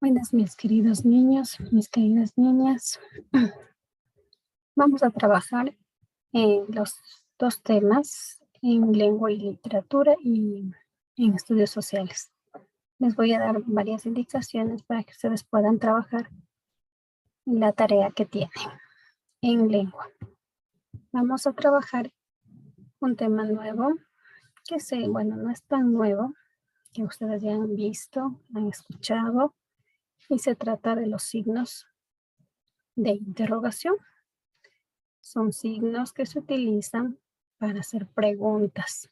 Buenas, mis queridos niños, mis queridas niñas. Vamos a trabajar en los dos temas, en lengua y literatura y en estudios sociales. Les voy a dar varias indicaciones para que ustedes puedan trabajar en la tarea que tienen en lengua. Vamos a trabajar un tema nuevo, no es tan nuevo, que ustedes ya han visto, han escuchado, y se trata de los signos de interrogación. Son signos que se utilizan para hacer preguntas.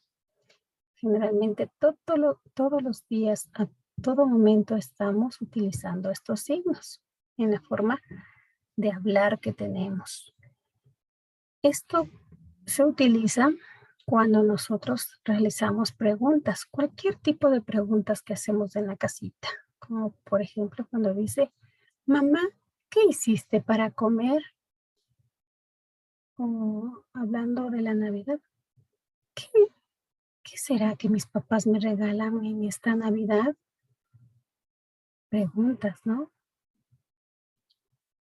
Generalmente todos los días, a todo momento estamos utilizando estos signos en la forma de hablar que tenemos. Esto se utiliza cuando nosotros realizamos preguntas, cualquier tipo de preguntas que hacemos en la casita, como por ejemplo cuando dice, mamá, ¿qué hiciste para comer? O hablando de la Navidad, ¿qué será que mis papás me regalan en esta Navidad? Preguntas, ¿no?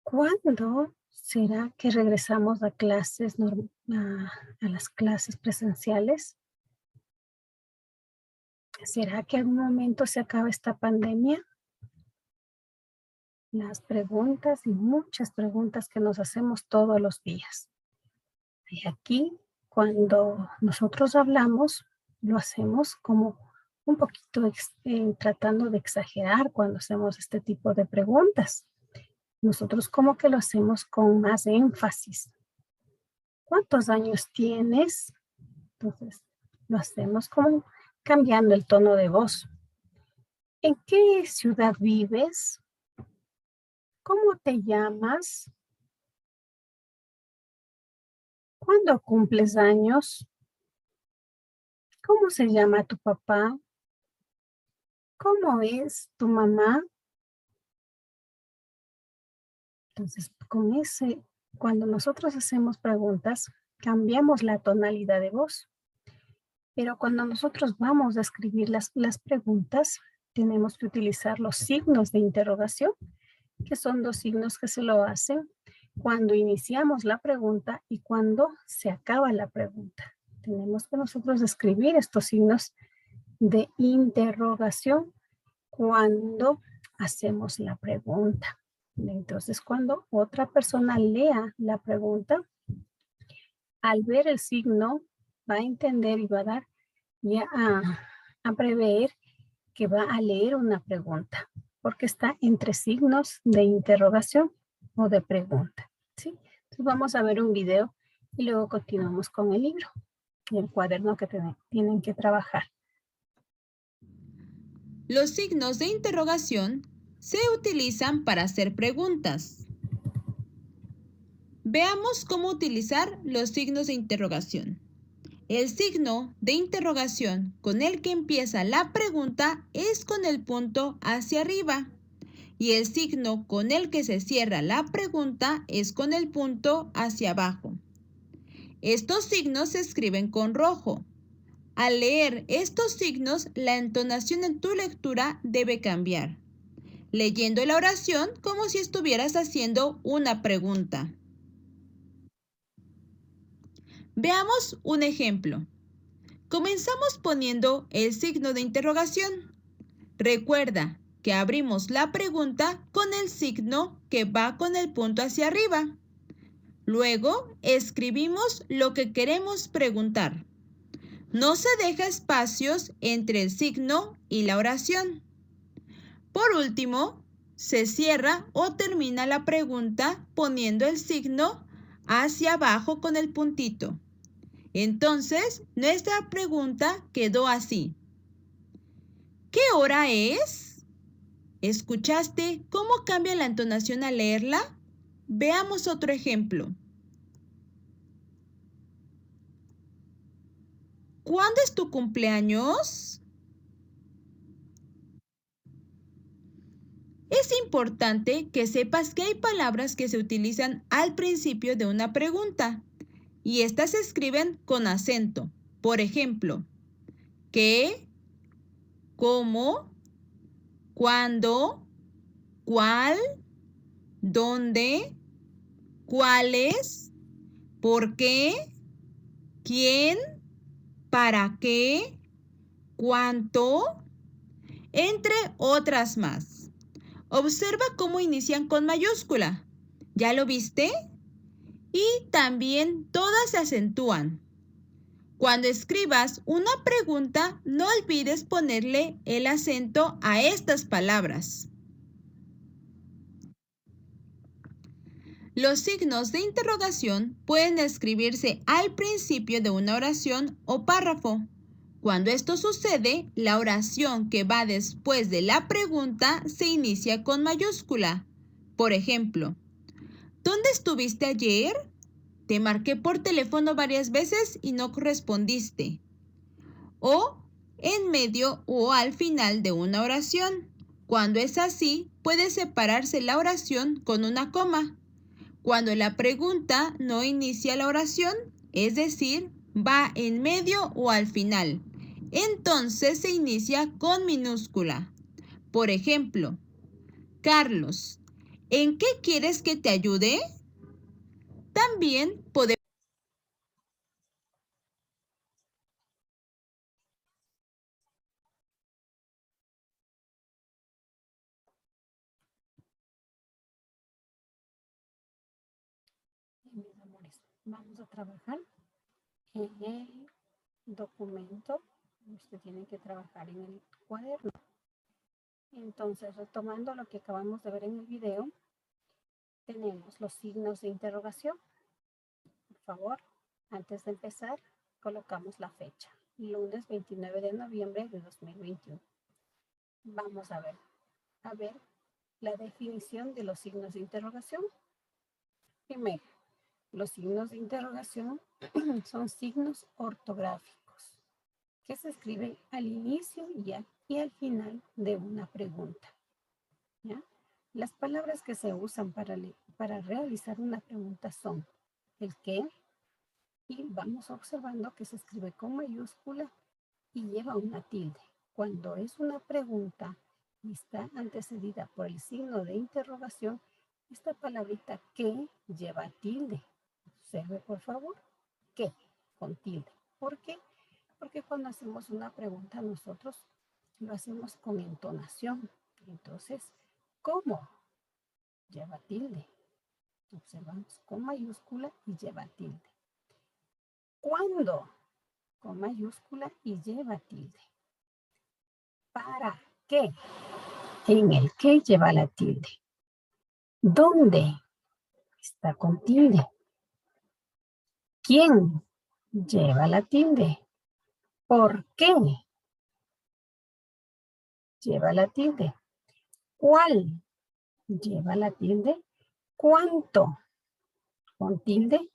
¿Cuándo será que regresamos a clases, a las clases presenciales? ¿Será que algún momento se acaba esta pandemia? Las preguntas y muchas preguntas que nos hacemos todos los días. Y aquí, cuando nosotros hablamos, lo hacemos como un poquito tratando de exagerar cuando hacemos este tipo de preguntas. Nosotros como que lo hacemos con más énfasis. ¿Cuántos años tienes? Entonces, lo hacemos como cambiando el tono de voz. ¿En qué ciudad vives? ¿Cómo te llamas? ¿Cuándo cumples años? ¿Cómo se llama tu papá? ¿Cómo es tu mamá? Entonces, cuando nosotros hacemos preguntas, cambiamos la tonalidad de voz. Pero cuando nosotros vamos a escribir las preguntas, tenemos que utilizar los signos de interrogación, que son dos signos que se lo hacen cuando iniciamos la pregunta y cuando se acaba la pregunta. Tenemos que nosotros escribir estos signos de interrogación cuando hacemos la pregunta. Entonces, cuando otra persona lea la pregunta, al ver el signo, va a entender y va a dar ya a prever que va a leer una pregunta, porque está entre signos de interrogación o de pregunta, ¿sí? Entonces vamos a ver un video y luego continuamos con el libro y el cuaderno que tienen que trabajar. Los signos de interrogación se utilizan para hacer preguntas. Veamos cómo utilizar los signos de interrogación. El signo de interrogación con el que empieza la pregunta es con el punto hacia arriba y el signo con el que se cierra la pregunta es con el punto hacia abajo. Estos signos se escriben con rojo. Al leer estos signos, la entonación en tu lectura debe cambiar, leyendo la oración como si estuvieras haciendo una pregunta. Veamos un ejemplo. Comenzamos poniendo el signo de interrogación. Recuerda que abrimos la pregunta con el signo que va con el punto hacia arriba. Luego escribimos lo que queremos preguntar. No se deja espacios entre el signo y la oración. Por último, se cierra o termina la pregunta poniendo el signo hacia abajo con el puntito. Entonces, nuestra pregunta quedó así. ¿Qué hora es? ¿Escuchaste cómo cambia la entonación al leerla? Veamos otro ejemplo. ¿Cuándo es tu cumpleaños? Es importante que sepas que hay palabras que se utilizan al principio de una pregunta y estas se escriben con acento. Por ejemplo, ¿qué? ¿Cómo? ¿Cuándo? ¿Cuál? ¿Dónde? ¿Cuáles? ¿Por qué? ¿Quién? ¿Para qué? ¿Cuánto? Entre otras más. Observa cómo inician con mayúscula. ¿Ya lo viste? Y también todas se acentúan. Cuando escribas una pregunta, no olvides ponerle el acento a estas palabras. Los signos de interrogación pueden escribirse al principio de una oración o párrafo. Cuando esto sucede, la oración que va después de la pregunta se inicia con mayúscula. Por ejemplo, ¿dónde estuviste ayer? Te marqué por teléfono varias veces y no correspondiste. O en medio o al final de una oración. Cuando es así, puede separarse la oración con una coma. Cuando la pregunta no inicia la oración, es decir, va en medio o al final, entonces se inicia con minúscula. Por ejemplo, Carlos, ¿en qué quieres que te ayude? También podemos... Mis amores, vamos a trabajar en el documento. Usted tiene que trabajar en el cuaderno. Entonces, retomando lo que acabamos de ver en el video, tenemos los signos de interrogación. Por favor, antes de empezar, colocamos la fecha, lunes 29 de noviembre de 2021. Vamos a ver la definición de los signos de interrogación. Primero, los signos de interrogación son signos ortográficos que se escriben al inicio y al final de una pregunta. ¿Ya? Las palabras que se usan para realizar una pregunta son el qué, y vamos observando que se escribe con mayúscula y lleva una tilde. Cuando es una pregunta y está antecedida por el signo de interrogación, esta palabrita que lleva tilde. Observe, por favor, que con tilde. ¿Por qué? Porque cuando hacemos una pregunta nosotros lo hacemos con entonación. Entonces, ¿cómo? Lleva tilde. Observamos con mayúscula y lleva tilde. ¿Cuándo? Con mayúscula y lleva tilde. ¿Para qué? En el que lleva la tilde. ¿Dónde? Está con tilde. ¿Quién? Lleva la tilde. ¿Por qué? Lleva la tilde. ¿Cuál? Lleva la tilde. ¿Cuánto? Con tilde.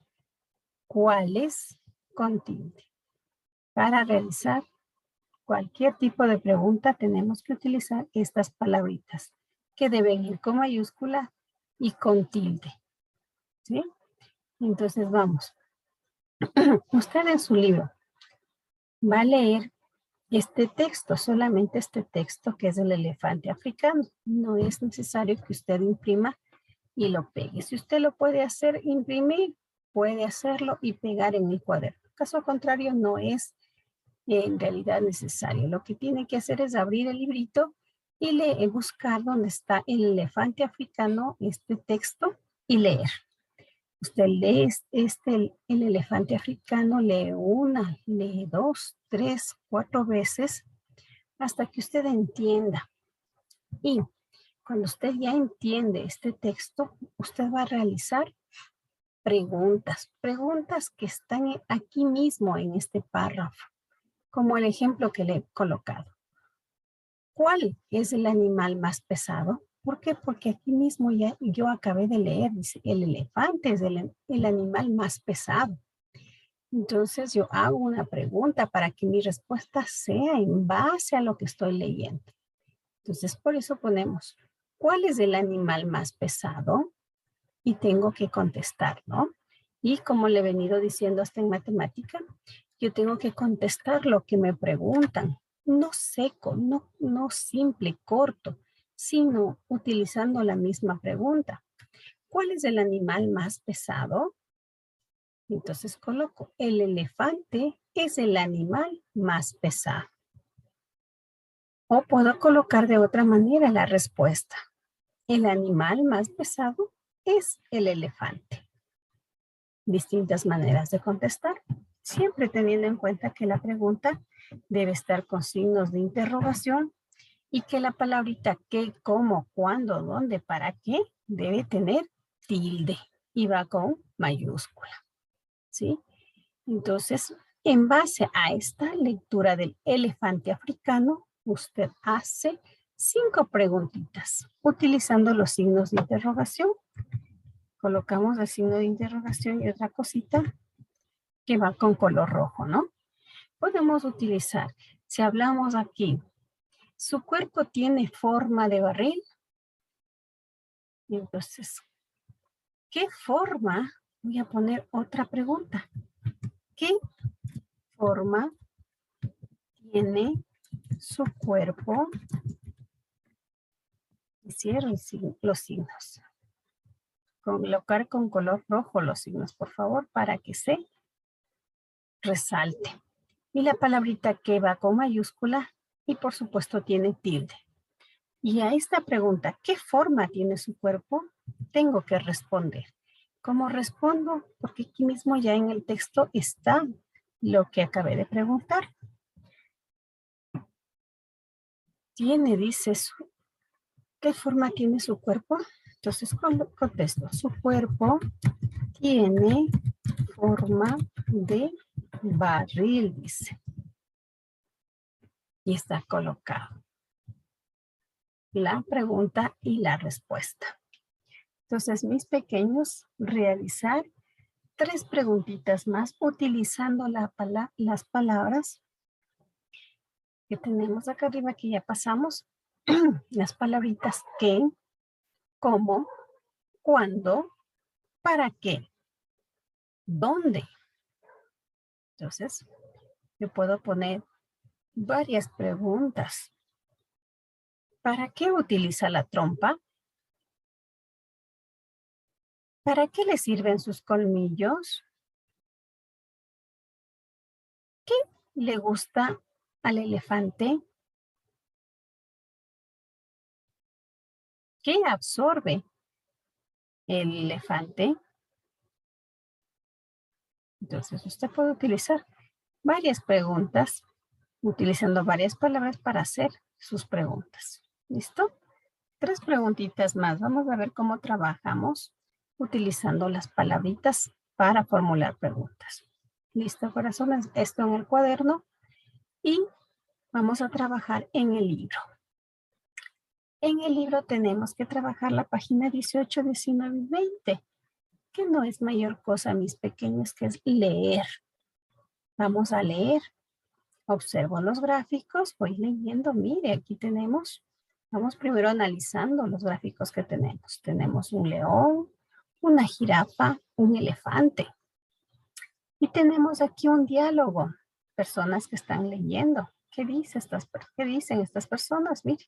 ¿Cuáles? Con tilde. Para realizar cualquier tipo de pregunta tenemos que utilizar estas palabritas que deben ir con mayúscula y con tilde. ¿Sí? Entonces vamos. Usted en su libro va a leer este texto, solamente este texto que es el elefante africano. No es necesario que usted imprima y lo pegue. Si usted lo puede hacer, imprimir, puede hacerlo y pegar en el cuaderno. Caso contrario, no es en realidad necesario. Lo que tiene que hacer es abrir el librito y buscar dónde está el elefante africano, este texto, y leer. Usted lee el elefante africano, lee una, lee dos, tres, cuatro veces, hasta que usted entienda. Y cuando usted ya entiende este texto, usted va a realizar preguntas que están aquí mismo en este párrafo, como el ejemplo que le he colocado. ¿Cuál es el animal más pesado? ¿Por qué? Porque aquí mismo ya yo acabé de leer, dice, el elefante es el animal más pesado. Entonces yo hago una pregunta para que mi respuesta sea en base a lo que estoy leyendo. Entonces por eso ponemos, ¿cuál es el animal más pesado? Y tengo que contestar, ¿no? Y como le he venido diciendo hasta en matemática, yo tengo que contestar lo que me preguntan. No seco, no simple, corto, sino utilizando la misma pregunta. ¿Cuál es el animal más pesado? Entonces coloco, el elefante es el animal más pesado. O puedo colocar de otra manera la respuesta. El animal más pesado es el elefante. Distintas maneras de contestar, siempre teniendo en cuenta que la pregunta debe estar con signos de interrogación y que la palabrita qué, cómo, cuándo, dónde, para qué debe tener tilde y va con mayúscula. ¿Sí? Entonces, en base a esta lectura del elefante africano, usted hace 5 preguntitas utilizando los signos de interrogación. Colocamos el signo de interrogación y otra cosita que va con color rojo, ¿no? Podemos utilizar, si hablamos aquí, su cuerpo tiene forma de barril. Entonces, ¿qué forma? Voy a poner otra pregunta. ¿Qué forma tiene su cuerpo? Y cierro los signos. Colocar con color rojo los signos, por favor, para que se resalte. Y la palabrita que va con mayúscula y por supuesto tiene tilde. Y a esta pregunta, ¿qué forma tiene su cuerpo? Tengo que responder. ¿Cómo respondo? Porque aquí mismo ya en el texto está lo que acabé de preguntar. Dice, ¿qué forma tiene su cuerpo? Entonces contesto, su cuerpo tiene forma de barril, dice. Y está colocado la pregunta y la respuesta. Entonces, mis pequeños, realizar 3 preguntitas más utilizando las palabras que tenemos acá arriba, que ya pasamos. Las palabritas qué, cómo, cuándo, para qué, dónde. Entonces, yo puedo poner varias preguntas. ¿Para qué utiliza la trompa? ¿Para qué le sirven sus colmillos? ¿Qué le gusta al elefante? ¿Qué absorbe el elefante? Entonces, usted puede utilizar varias preguntas, utilizando varias palabras para hacer sus preguntas. ¿Listo? 3 preguntitas más. Vamos a ver cómo trabajamos utilizando las palabritas para formular preguntas. ¿Listo, corazones? Esto en el cuaderno y vamos a trabajar en el libro. En el libro tenemos que trabajar la página 18, 19 y 20, que no es mayor cosa, mis pequeños, que es leer. Vamos a leer. Observo los gráficos, voy leyendo. Mire, aquí tenemos, vamos primero analizando los gráficos que tenemos. Tenemos un león, una jirafa, un elefante. Y tenemos aquí un diálogo. Personas que están leyendo. ¿Qué dicen estas personas? Mire.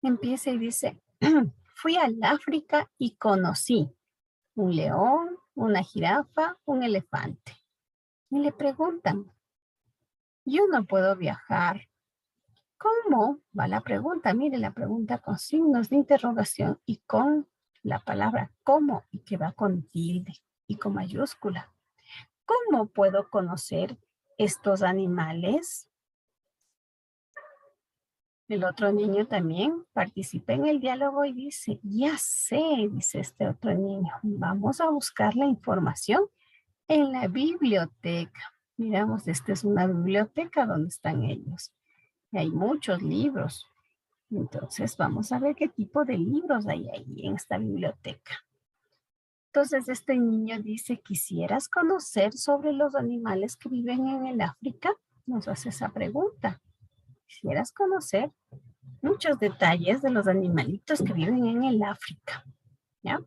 Empieza y dice, fui al África y conocí un león, una jirafa, un elefante. Y le preguntan, yo no puedo viajar. ¿Cómo? Va la pregunta. Mire, la pregunta con signos de interrogación y con la palabra cómo y que va con tilde y con mayúscula. ¿Cómo puedo conocer estos animales? El otro niño también participa en el diálogo y dice, ya sé, dice este otro niño, vamos a buscar la información en la biblioteca. Miramos, esta es una biblioteca donde están ellos. Y hay muchos libros. Entonces vamos a ver qué tipo de libros hay ahí en esta biblioteca. Entonces este niño dice, ¿quisieras conocer sobre los animales que viven en el África? Nos hace esa pregunta. ¿Quisieras conocer muchos detalles de los animalitos que viven en el África? ¿Ya?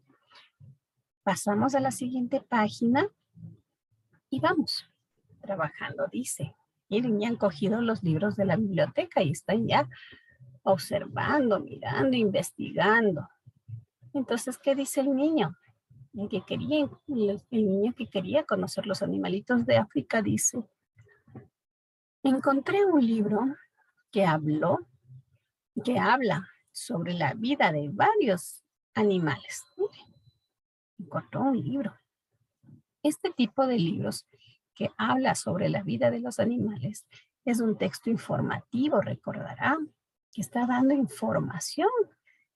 Pasamos a la siguiente página y vamos trabajando. Dice, miren, ya han cogido los libros de la biblioteca y están ya observando, mirando, investigando. Entonces, ¿qué dice el niño? El niño que quería conocer los animalitos de África dice, encontré un libro que habla sobre la vida de varios animales. Mire, encontró un libro. Este tipo de libros que habla sobre la vida de los animales es un texto informativo, recordará, que está dando información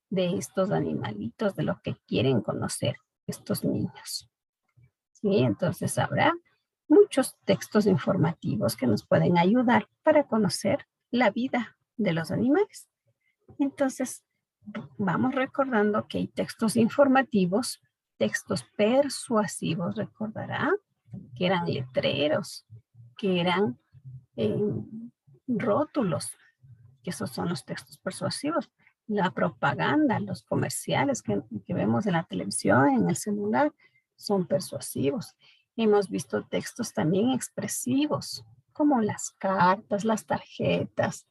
de estos animalitos, de lo que quieren conocer estos niños. ¿Sí? Entonces habrá muchos textos informativos que nos pueden ayudar para conocer la vida de los animales. Entonces, vamos recordando que hay textos informativos, textos persuasivos, recordará, que eran letreros, que eran rótulos, que esos son los textos persuasivos. La propaganda, los comerciales que vemos en la televisión, en el celular, son persuasivos. Hemos visto textos también expresivos, como las cartas, las tarjetas.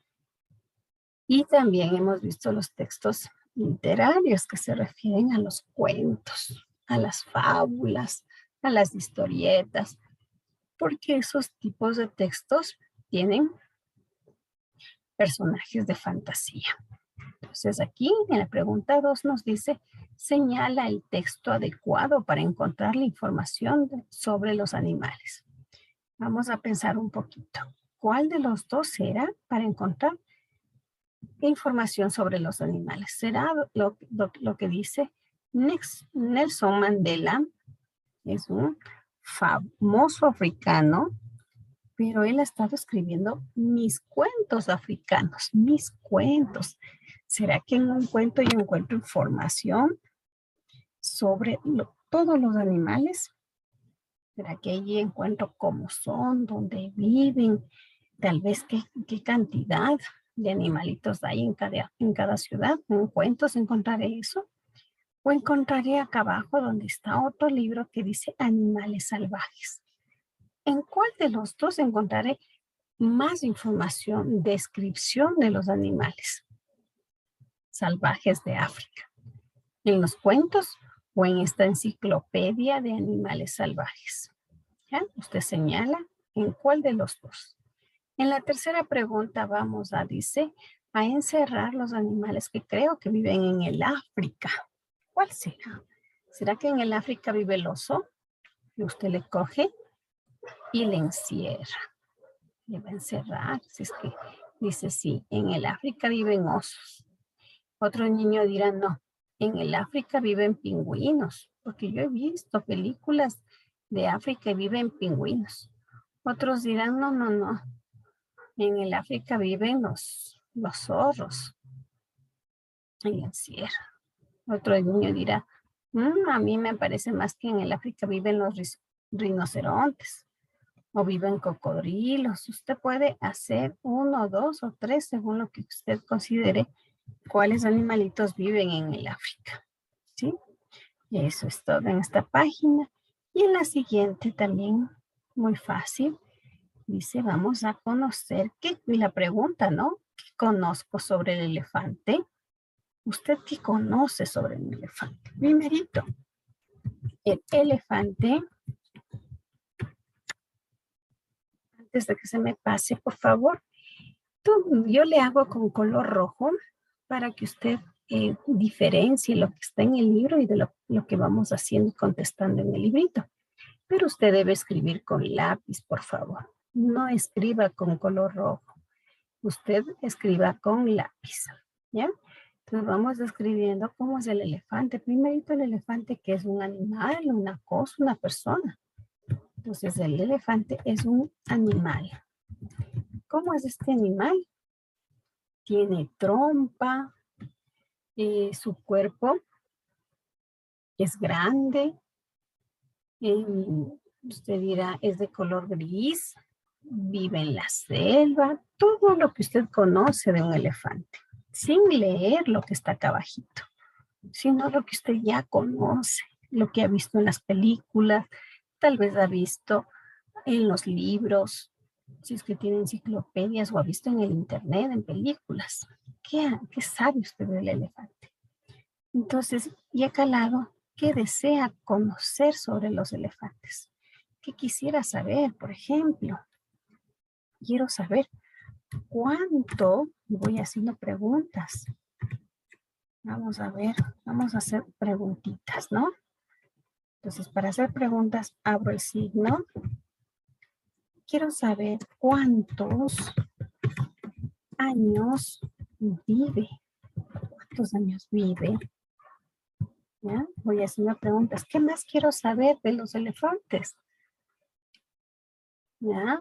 Y también hemos visto los textos literarios que se refieren a los cuentos, a las fábulas, a las historietas, porque esos tipos de textos tienen personajes de fantasía. Entonces aquí en la pregunta 2 nos dice, señala el texto adecuado para encontrar la información sobre los animales. Vamos a pensar un poquito. ¿Cuál de los dos será para encontrar información sobre los animales? ¿Será lo que dice Nelson Mandela? Es un famoso africano, pero él ha estado escribiendo mis cuentos africanos, mis cuentos. ¿Será que en un cuento yo encuentro información sobre todos los animales? ¿Será que allí encuentro cómo son, dónde viven, tal vez qué cantidad de animalitos hay en cada ciudad? ¿En cuentos encontraré eso? ¿O encontraré acá abajo donde está otro libro que dice animales salvajes? ¿En cuál de los dos encontraré más información, descripción de los animales salvajes de África? ¿En los cuentos o en esta enciclopedia de animales salvajes? ¿Ya? Usted señala en cuál de los dos. En la tercera pregunta vamos dice, a encerrar los animales que creo que viven en el África. ¿Cuál será? ¿Será que en el África vive el oso? Y usted le coge y le encierra. Le va a encerrar. Si es que dice sí, en el África viven osos. Otro niño dirá no, en el África viven pingüinos, porque yo he visto películas de África y viven pingüinos. Otros dirán no, no, no, en el África viven los zorros. Y encierra. Otro niño dirá, a mí me parece más que en el África viven los rinocerontes o viven cocodrilos. Usted puede hacer 1, 2 o 3 según lo que usted considere cuáles animalitos viven en el África. ¿Sí? Y eso es todo en esta página. Y en la siguiente también, muy fácil, dice, vamos a conocer, y la pregunta, ¿no? ¿Qué conozco sobre el elefante? ¿Usted qué conoce sobre el elefante? Primerito, el elefante, antes de que se me pase, por favor, yo le hago con color rojo para que usted diferencie lo que está en el libro y de lo que vamos haciendo y contestando en el librito. Pero usted debe escribir con lápiz, por favor. No escriba con color rojo. Usted escriba con lápiz, ¿ya? Entonces vamos describiendo cómo es el elefante. Primerito el elefante, que es un animal, una cosa, una persona. Entonces el elefante es un animal. ¿Cómo es este animal? Tiene trompa, su cuerpo es grande, usted dirá es de color gris, vive en la selva, todo lo que usted conoce de un elefante, sin leer lo que está acá abajito, sino lo que usted ya conoce, lo que ha visto en las películas, tal vez ha visto en los libros, si es que tiene enciclopedias o ha visto en el internet, en películas. ¿qué sabe usted del elefante? Entonces, y acá al lado, ¿qué desea conocer sobre los elefantes? ¿Qué quisiera saber? Por ejemplo, quiero saber cuánto, voy haciendo preguntas. Vamos a ver, vamos a hacer preguntitas, ¿no? Entonces, para hacer preguntas, abro el signo. Quiero saber cuántos años vive. ¿Cuántos años vive? ¿Ya? Voy haciendo preguntas. ¿Qué más quiero saber de los elefantes? ¿Ya?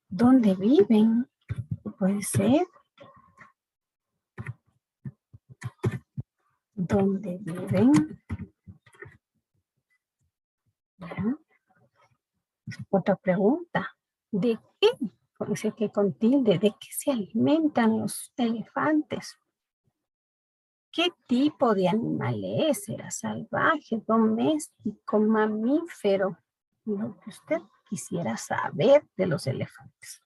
¿Dónde viven? Puede ser. ¿Dónde viven? ¿Ya? Otra pregunta. ¿De qué? Dice que con tilde. ¿De qué se alimentan los elefantes? ¿Qué tipo de animal es? ¿Era salvaje, doméstico, mamífero? Lo que usted quisiera saber de los elefantes.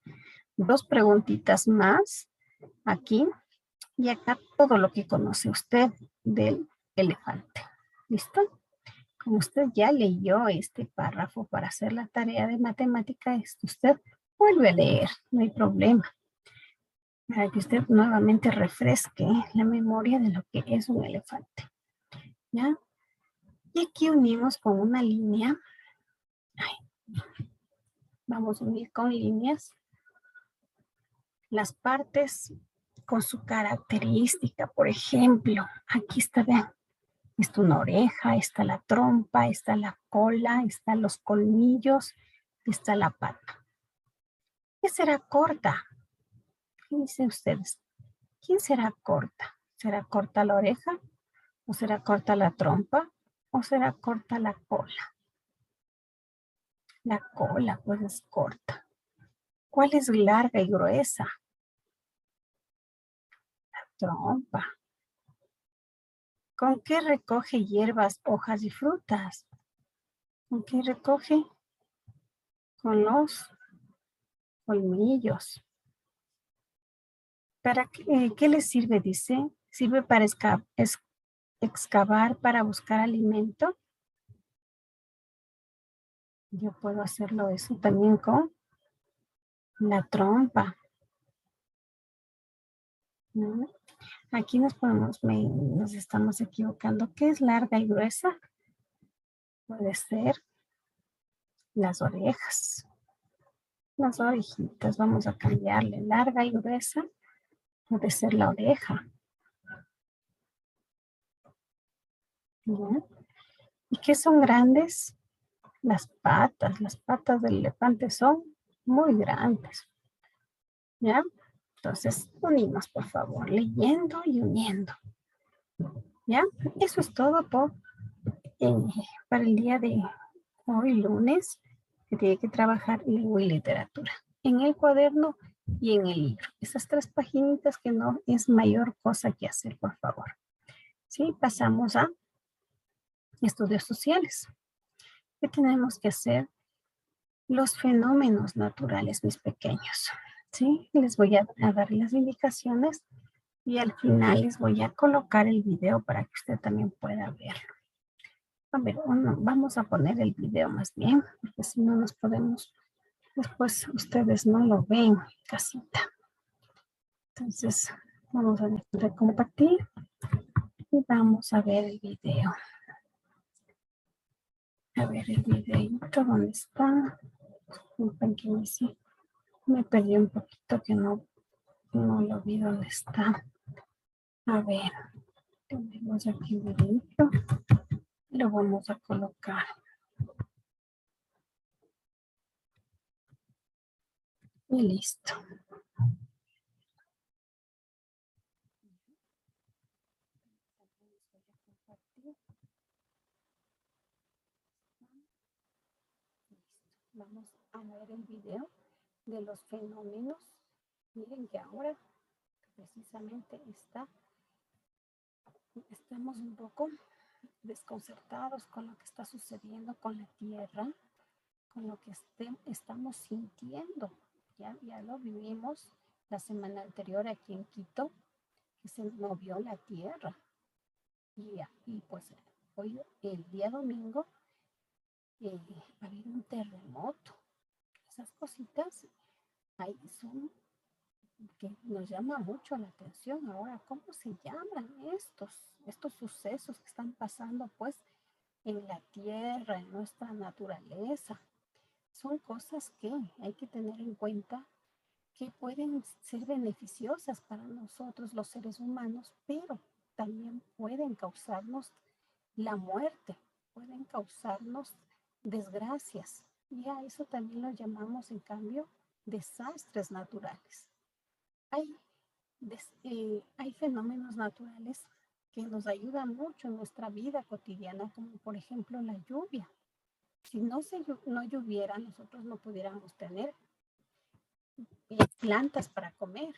Dos preguntitas más aquí y acá todo lo que conoce usted del elefante. ¿Listo? Como usted ya leyó este párrafo para hacer la tarea de matemática, usted vuelve a leer, no hay problema. Para que usted nuevamente refresque la memoria de lo que es un elefante. ¿Ya? Y aquí unimos con una línea. Ay, vamos a unir con líneas las partes con su característica. Por ejemplo, aquí está, vean, está una oreja, está la trompa, está la cola, están los colmillos, está la pata. ¿Qué será corta? ¿Qué dicen ustedes? ¿Quién será corta? ¿Será corta la oreja? ¿O será corta la trompa? ¿O será corta la cola? La cola pues es corta. ¿Cuál es larga y gruesa? Trompa. ¿Con qué recoge hierbas, hojas y frutas? ¿Con qué recoge? Con los colmillos. ¿Para qué le sirve? Dice. ¿Sirve para excavar para buscar alimento? Yo puedo hacerlo eso también con la trompa. ¿No? Aquí nos estamos equivocando. ¿Qué es larga y gruesa? Puede ser las orejas. Las orejitas, vamos a cambiarle. Larga y gruesa puede ser la oreja. ¿Ya? ¿Y qué son grandes? Las patas del elefante son muy grandes. ¿Ya? Entonces, unimos, por favor, leyendo y uniendo. ¿Ya? Eso es todo para el día de hoy, lunes, que tiene que trabajar lengua y literatura en el cuaderno y en el libro. Esas 3 paginitas que no es mayor cosa que hacer, por favor. ¿Sí? Pasamos a estudios sociales. ¿Qué tenemos que hacer? Los fenómenos naturales, mis pequeños. ¿Sí? Les voy a dar las indicaciones y al final les voy a colocar el video para que usted también pueda verlo. A ver, vamos a poner el video más bien, porque si no nos podemos, después ustedes no lo ven, casita. Entonces, vamos a dejar de compartir y vamos a ver el video. A ver el videito, ¿dónde está? Disculpen que me perdí un poquito que no lo vi dónde está. A ver, tenemos aquí un videito. Lo vamos a colocar. Y listo. Vamos a ver el video de los fenómenos. Miren que ahora precisamente estamos un poco desconcertados con lo que está sucediendo con la Tierra, con lo que estamos sintiendo. Ya lo vivimos la semana anterior aquí en Quito, que se movió la tierra. Y pues hoy, el día domingo, va a haber un terremoto. Esas cositas ahí son que nos llama mucho la atención. Ahora, ¿cómo se llaman estos sucesos que están pasando pues en la tierra, en nuestra naturaleza? Son cosas que hay que tener en cuenta, que pueden ser beneficiosas para nosotros los seres humanos, pero también pueden causarnos la muerte, pueden causarnos desgracias. Y a eso también lo llamamos, en cambio, desastres naturales. Hay, hay fenómenos naturales que nos ayudan mucho en nuestra vida cotidiana, como por ejemplo la lluvia. Si no lloviera, nosotros no pudiéramos tener plantas para comer.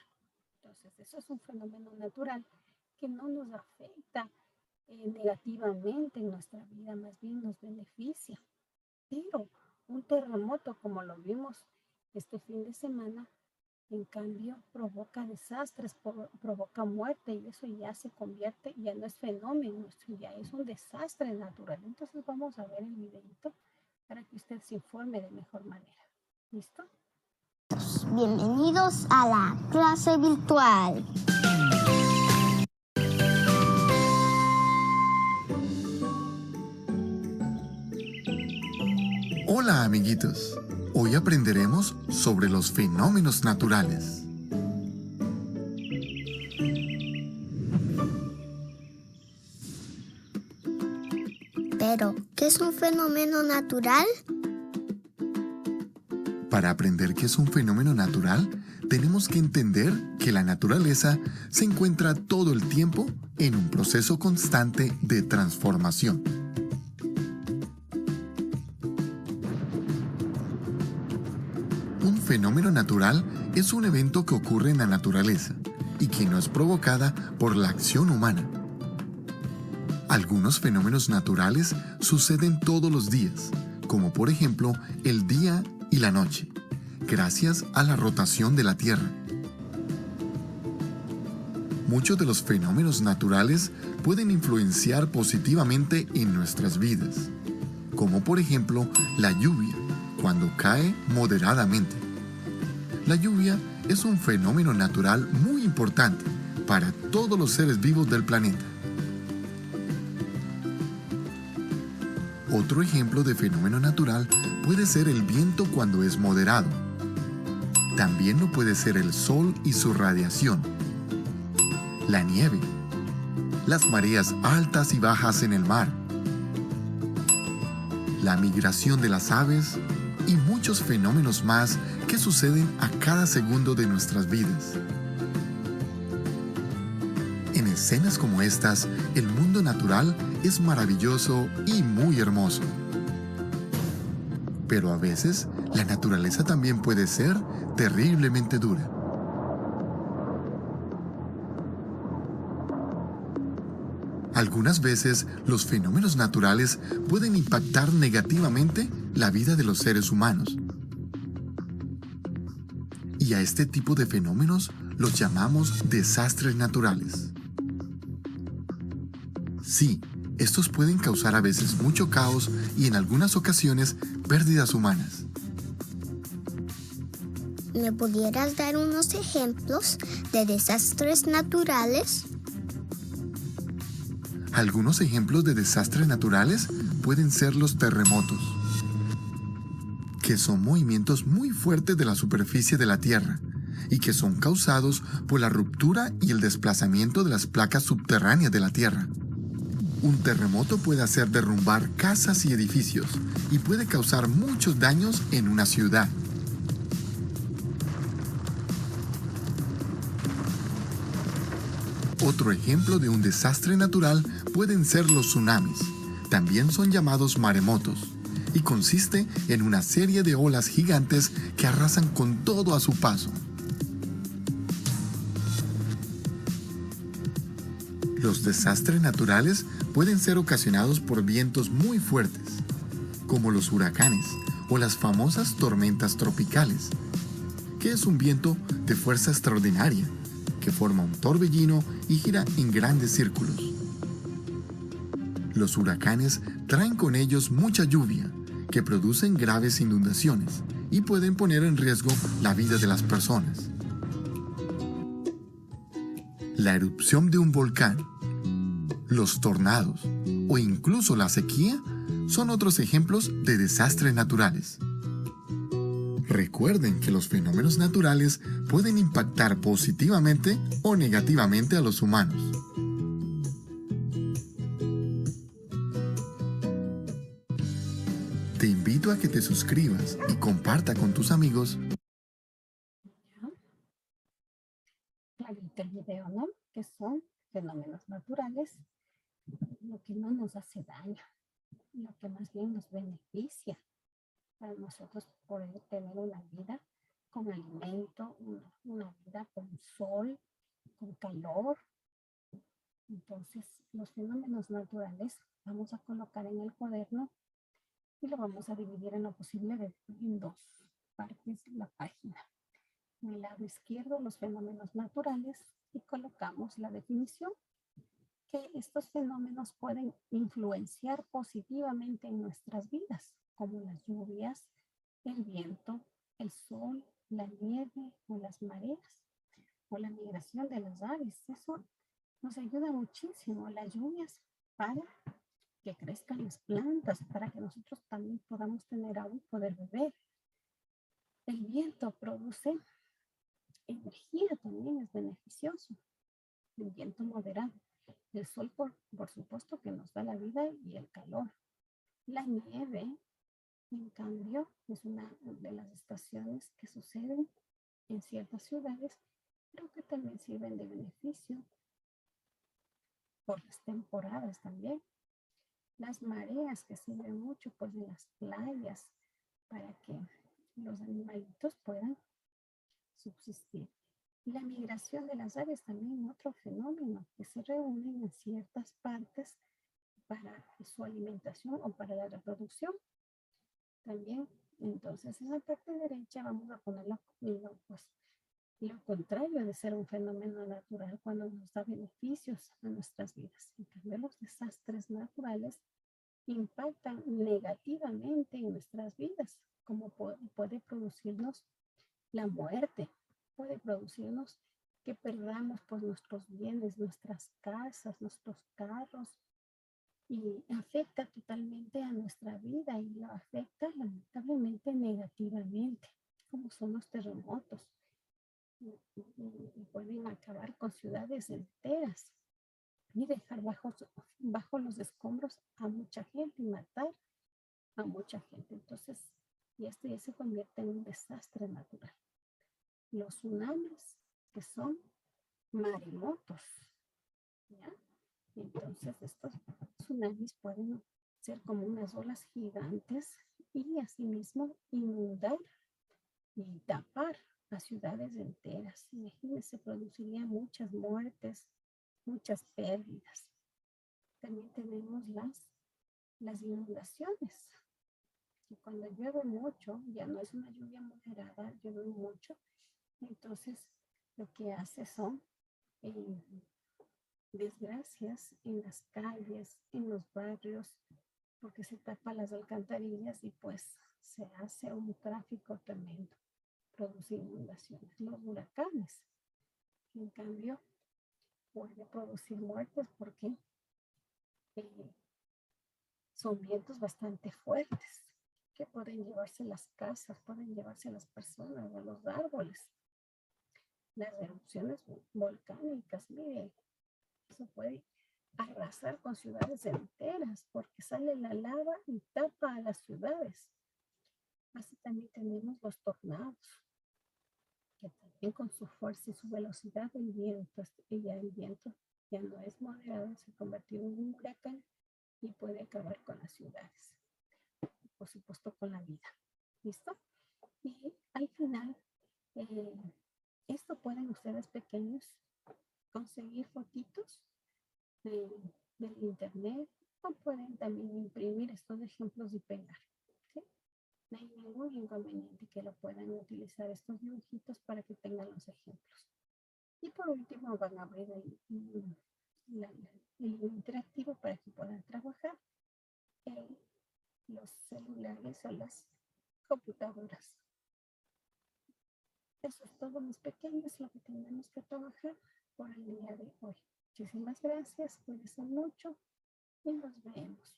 Entonces, eso es un fenómeno natural que no nos afecta negativamente en nuestra vida, más bien nos beneficia. Pero un terremoto, como lo vimos este fin de semana, en cambio provoca desastres, provoca muerte, y eso ya se convierte, ya no es fenómeno, ya es un desastre natural. Entonces vamos a ver el videito para que usted se informe de mejor manera. ¿Listo? Bienvenidos a la clase virtual. Hola amiguitos, hoy aprenderemos sobre los fenómenos naturales. Pero, ¿qué es un fenómeno natural? Para aprender qué es un fenómeno natural, tenemos que entender que la naturaleza se encuentra todo el tiempo en un proceso constante de transformación. Un fenómeno natural es un evento que ocurre en la naturaleza y que no es provocada por la acción humana. Algunos fenómenos naturales suceden todos los días, como por ejemplo el día y la noche, gracias a la rotación de la Tierra. Muchos de los fenómenos naturales pueden influenciar positivamente en nuestras vidas, como por ejemplo la lluvia, cuando cae moderadamente. La lluvia es un fenómeno natural muy importante para todos los seres vivos del planeta. Otro ejemplo de fenómeno natural puede ser el viento cuando es moderado. También lo puede ser el sol y su radiación, la nieve, las mareas altas y bajas en el mar, la migración de las aves y muchos fenómenos más que suceden a cada segundo de nuestras vidas. En escenas como estas, el mundo natural es maravilloso y muy hermoso. Pero a veces, la naturaleza también puede ser terriblemente dura. Algunas veces, los fenómenos naturales pueden impactar negativamente la vida de los seres humanos. Y a este tipo de fenómenos los llamamos desastres naturales. Sí, estos pueden causar a veces mucho caos y en algunas ocasiones pérdidas humanas. ¿Me pudieras dar unos ejemplos de desastres naturales? Algunos ejemplos de desastres naturales pueden ser los terremotos, que son movimientos muy fuertes de la superficie de la Tierra y que son causados por la ruptura y el desplazamiento de las placas subterráneas de la Tierra. Un terremoto puede hacer derrumbar casas y edificios y puede causar muchos daños en una ciudad. Otro ejemplo de un desastre natural pueden ser los tsunamis. También son llamados maremotos y consiste en una serie de olas gigantes que arrasan con todo a su paso. Los desastres naturales pueden ser ocasionados por vientos muy fuertes, como los huracanes o las famosas tormentas tropicales. que es un viento de fuerza extraordinaria, que forma un torbellino y gira en grandes círculos. Los huracanes traen con ellos mucha lluvia, que producen graves inundaciones y pueden poner en riesgo la vida de las personas. La erupción de un volcán, los tornados o incluso la sequía son otros ejemplos de desastres naturales. Recuerden que los fenómenos naturales pueden impactar positivamente o negativamente a los humanos. Te invito a que te suscribas y comparta con tus amigos. Ya viste el video, ¿no? Que son fenómenos naturales, lo que no nos hace daño, lo que más bien nos beneficia para nosotros poder tener una vida con alimento, una vida con sol, con calor. Entonces, los fenómenos naturales vamos a colocar en el cuaderno y lo vamos a dividir en lo posible en dos partes la página. En el lado izquierdo, los fenómenos naturales, y colocamos la definición, que estos fenómenos pueden influenciar positivamente en nuestras vidas, como las lluvias, el viento, el sol, la nieve o las mareas, o la migración de las aves. Eso nos ayuda muchísimo, las lluvias, para que crezcan las plantas, para que nosotros también podamos tener agua y poder beber. El viento produce energía, también es beneficioso. El viento moderado. El sol, por supuesto, que nos da la vida y el calor. La nieve, en cambio, es una de las estaciones que suceden en ciertas ciudades, pero que también sirven de beneficio por las temporadas también. Las mareas, que sirven mucho pues en las playas para que los animalitos puedan subsistir. La migración de las aves también, otro fenómeno, que se reúnen en ciertas partes para su alimentación o para la reproducción. También, entonces, en la parte derecha vamos a poner lo contrario de ser un fenómeno natural, cuando nos da beneficios a nuestras vidas. En cambio, los desastres naturales impactan negativamente en nuestras vidas, como puede producirnos la muerte, puede producirnos que perdamos pues nuestros bienes, nuestras casas, nuestros carros, y afecta totalmente a nuestra vida y lo afecta lamentablemente negativamente, como son los terremotos. Y pueden acabar con ciudades enteras y dejar bajo los escombros a mucha gente y matar a mucha gente. Entonces, y esto ya se convierte en un desastre natural. Los tsunamis, que son maremotos, ¿ya? Entonces, estos tsunamis pueden ser como unas olas gigantes y asimismo inundar y tapar a ciudades enteras. Imagínense, produciría muchas muertes, muchas pérdidas. También tenemos las inundaciones, que cuando llueve mucho, ya no es una lluvia moderada, llueve mucho, entonces lo que hace son desgracias en las calles, en los barrios, porque se tapan las alcantarillas y pues se hace un tráfico tremendo, produce inundaciones. Los huracanes, en cambio, puede producir muertes porque son vientos bastante fuertes que pueden llevarse las casas, pueden llevarse las personas o los árboles. Las erupciones volcánicas, mire, eso puede arrasar con ciudades enteras porque sale la lava y tapa a las ciudades. Así también tenemos los tornados, que también con su fuerza y su velocidad el viento ya no es moderado, se ha convertido en un huracán y puede acabar con las ciudades, por supuesto con la vida. ¿Listo? Y al final, esto pueden ustedes pequeños conseguir fotitos del internet, o pueden también imprimir estos ejemplos y pegar. ¿Sí? No hay ningún inconveniente que lo puedan utilizar estos dibujitos para que tengan los ejemplos. Y por último van a abrir el interactivo para que puedan trabajar en los celulares o las computadoras. Eso es todo, mis pequeños, lo que tenemos que trabajar por el día de hoy. Muchísimas gracias, cuídense mucho y nos vemos.